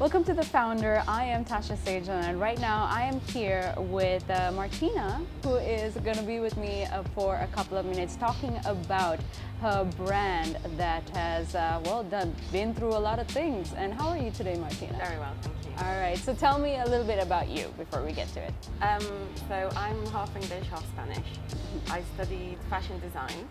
Welcome to The Founder. I am Tasha Sajan, and right now I am here with Martina, who is going to be with me for a couple of minutes talking about her brand that has, been through a lot of things. And how are you today, Martina? Very well, thank you. All right, so tell me a little bit about you before we get to it. So I'm half English, half Spanish. I studied fashion design,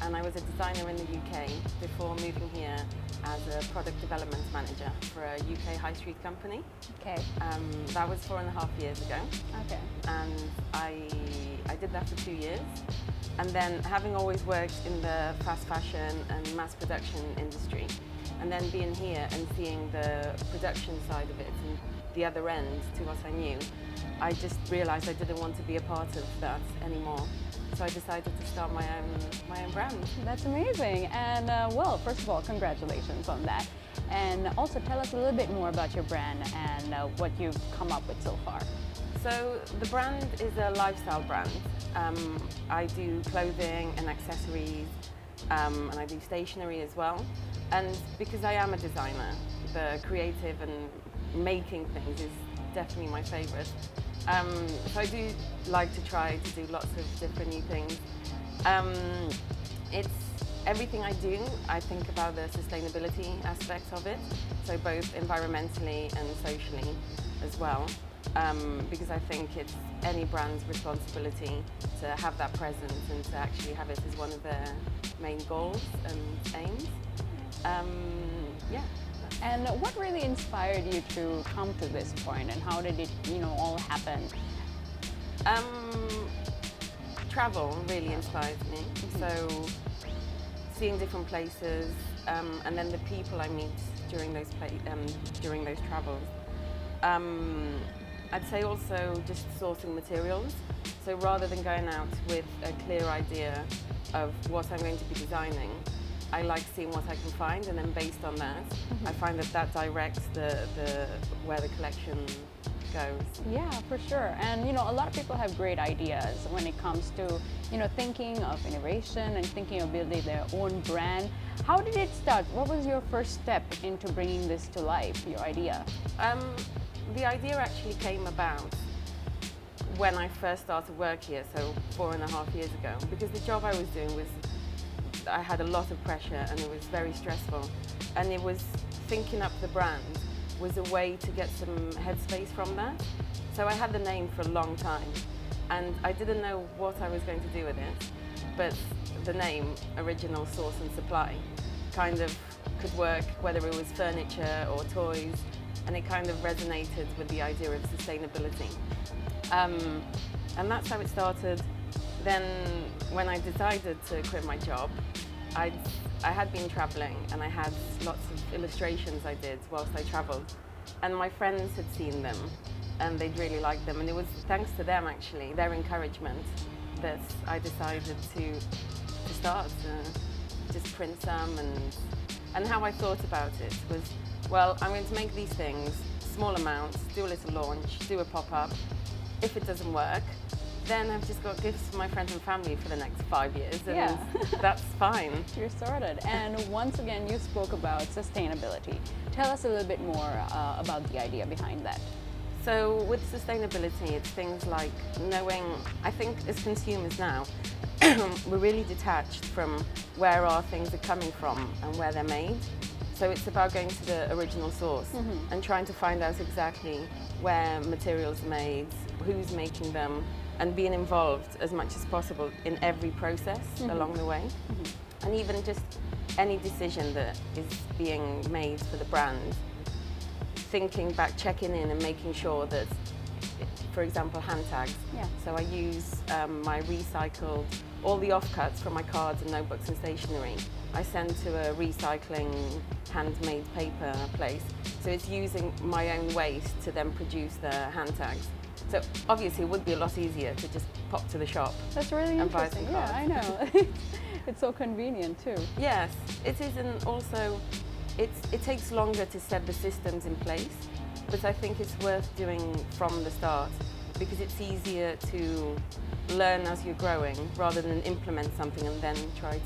and I was a designer in the UK before moving here as a product development manager for a UK high street company. Okay. That was 4.5 years ago. Okay. And I did that for 2 years. And then, having always worked in the fast fashion and mass production industry, and then being here and seeing the production side of it and the other end to what I knew, I just realized I didn't want to be a part of that anymore. So I decided to start my own brand. That's amazing. And first of all, congratulations on that. And also tell us a little bit more about your brand and what you've come up with so far. So the brand is a lifestyle brand. I do clothing and accessories, and I do stationery as well. And because I am a designer, the creative and making things is definitely my favorite. So I do like to try to do lots of different new things. It's everything I do, I think about the sustainability aspect of it, so both environmentally and socially as well, because I think it's any brand's responsibility to have that presence and to actually have it as one of their main goals and aims. And what really inspired you to come to this point, and how did it, all happen? Travel really inspires me. So seeing different places, and then the people I meet during those travels. I'd say also just sourcing materials. So rather than going out with a clear idea of what I'm going to be designing, I like seeing what I can find, and then based on that, I find that directs where the collection goes. Yeah, for sure. And a lot of people have great ideas when it comes to thinking of innovation and thinking of building their own brand. How did it start? What was your first step into bringing this to life, your idea? The idea actually came about when I first started work here, so 4.5 years ago, because the job I was doing I had a lot of pressure and it was very stressful, and it was thinking up the brand was a way to get some headspace from that. So I had the name for a long time and I didn't know what I was going to do with it, but the name, Original Source and Supply, kind of could work whether it was furniture or toys, and it kind of resonated with the idea of sustainability. And that's how it started. Then when I decided to quit my job, I had been traveling and I had lots of illustrations I did whilst I traveled, and my friends had seen them and they'd really liked them, and it was thanks to them, actually, their encouragement, that I decided to start to just print some. And how I thought about it was, well, I'm going to make these things, small amounts, do a little launch, do a pop-up. If it doesn't work, then I've just got gifts for my friends and family for the next 5 years, and that's fine. You're sorted. And once again, you spoke about sustainability. Tell us a little bit more about the idea behind that. So with sustainability, it's things like knowing, I think as consumers now, we're really detached from where our things are coming from and where they're made. So it's about going to the original source and trying to find out exactly where materials are made, who's making them, and being involved as much as possible in every process along the way. And even just any decision that is being made for the brand, thinking back, checking in and making sure that, for example, hand tags. So I use my recycled, all the offcuts from my cards and notebooks and stationery, I send to a recycling handmade paper place. So it's using my own waste to then produce the hand tags. So obviously it would be a lot easier to just pop to the shop. That's really and buy interesting. some cards. Yeah, I know. It's so convenient too. Yes, it is, and also it takes longer to set the systems in place, but I think it's worth doing from the start, because it's easier to learn as you're growing rather than implement something and then try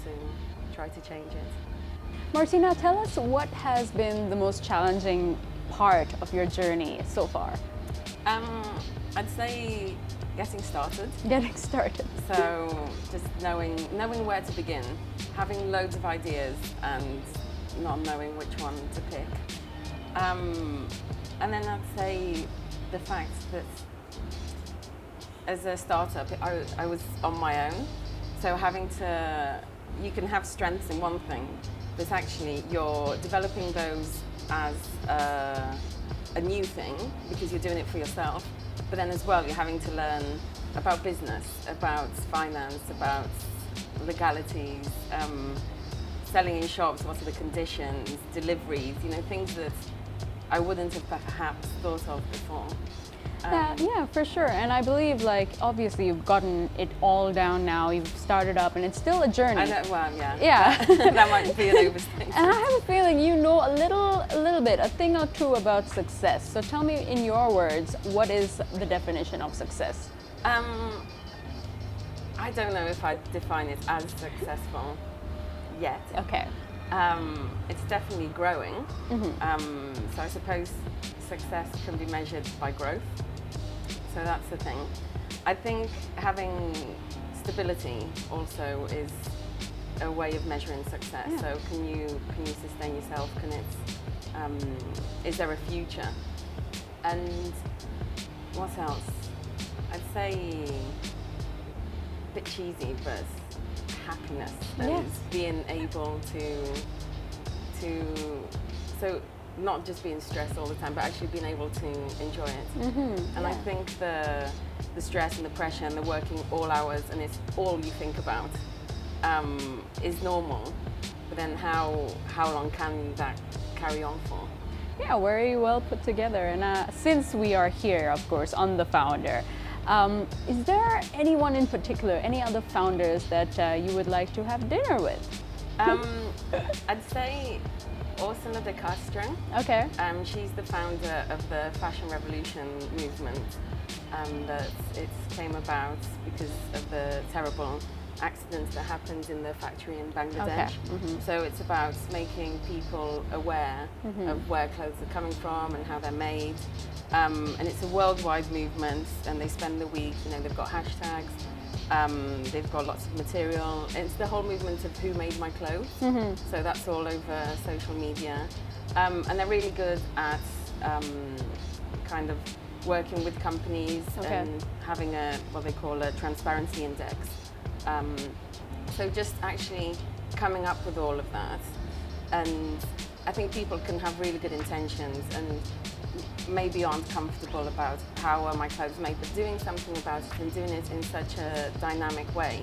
to change it. Martina, tell us what has been the most challenging part of your journey so far? I'd say getting started. Getting started. So just knowing where to begin, having loads of ideas and not knowing which one to pick. And then I'd say the fact that as a startup, I was on my own. So you can have strengths in one thing, but actually you're developing those as a new thing because you're doing it for yourself. But then as well, you're having to learn about business, about finance, about legalities, selling in shops, what are the conditions, deliveries, things that I wouldn't have perhaps thought of before. Yeah, for sure. And I believe, like, obviously you've gotten it all down now, you've started up, and it's still a journey. I know, well, yeah. Yeah. That might be an overstatement. And I have a feeling you know a little bit, a thing or two about success. So tell me in your words, what is the definition of success? I don't know if I'd define it as successful yet. Okay. It's definitely growing. So I suppose success can be measured by growth. So that's the thing. I think having stability also is a way of measuring success. Yeah. So can you sustain yourself? Is there a future? And what else? I'd say a bit cheesy, but happiness and being able so not just being stressed all the time, but actually being able to enjoy it. And I think the stress and the pressure and the working all hours and it's all you think about is normal. But then how long can that carry on for? Yeah, very well put together. And since we are here, of course, on The Founder, is there anyone in particular, any other founders that you would like to have dinner with? I'd say Ursula de Castro. Okay. She's the founder of the Fashion Revolution movement. That it came about because of the terrible accidents that happened in the factory in Bangladesh. Okay. So it's about making people aware of where clothes are coming from and how they're made. And it's a worldwide movement, and they spend the week, they've got hashtags, they've got lots of material. It's the whole movement of who made my clothes. So that's all over social media. And they're really good at kind of working with companies and having what they call a transparency index. So just actually coming up with all of that. And I think people can have really good intentions and maybe aren't comfortable about how are my clothes made, but doing something about it and doing it in such a dynamic way,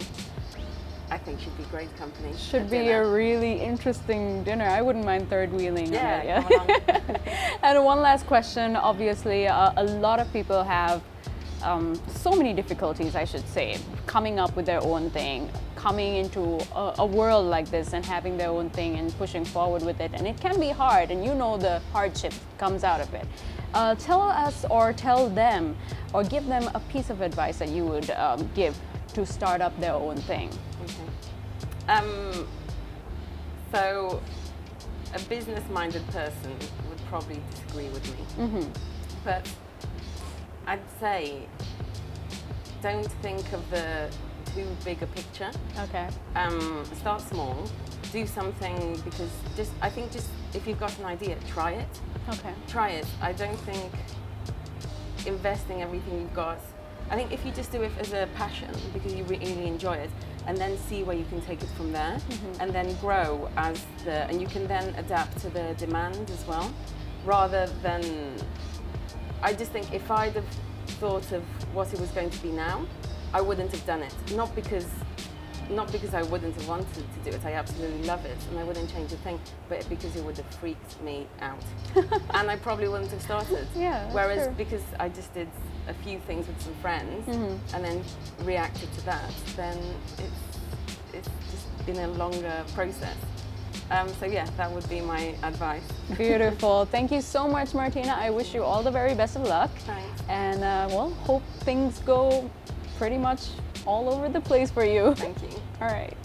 I think should be great company. Should be a really interesting dinner. I wouldn't mind third wheeling. Yeah, come along. And one last question. Obviously, a lot of people have so many difficulties, I should say, coming up with their own thing, coming into a world like this and having their own thing and pushing forward with it. And it can be hard, and the hardship comes out of it. Tell us or tell them or give them a piece of advice that you would give to start up their own thing. Okay. So a business-minded person would probably disagree with me. But I'd say don't think of the too big a picture. Okay. Start small. Do something because I think if you've got an idea, try it. Okay. Try it. I don't think investing everything you've got. I think if you just do it as a passion because you really enjoy it, and then see where you can take it from there, and then grow and you can then adapt to the demand as well, rather than. I just think if I'd have thought of what it was going to be now, I wouldn't have done it. Not because I wouldn't have wanted to do it. I absolutely love it, and I wouldn't change a thing. But because it would have freaked me out, and I probably wouldn't have started. Yeah. Whereas sure. because I just did a few things with some friends, and then reacted to that, then it's just been a longer process. So yeah, that would be my advice. Beautiful. Thank you so much, Martina. I wish you all the very best of luck. Thanks. And hope things go pretty much all over the place for you. Thank you. All right.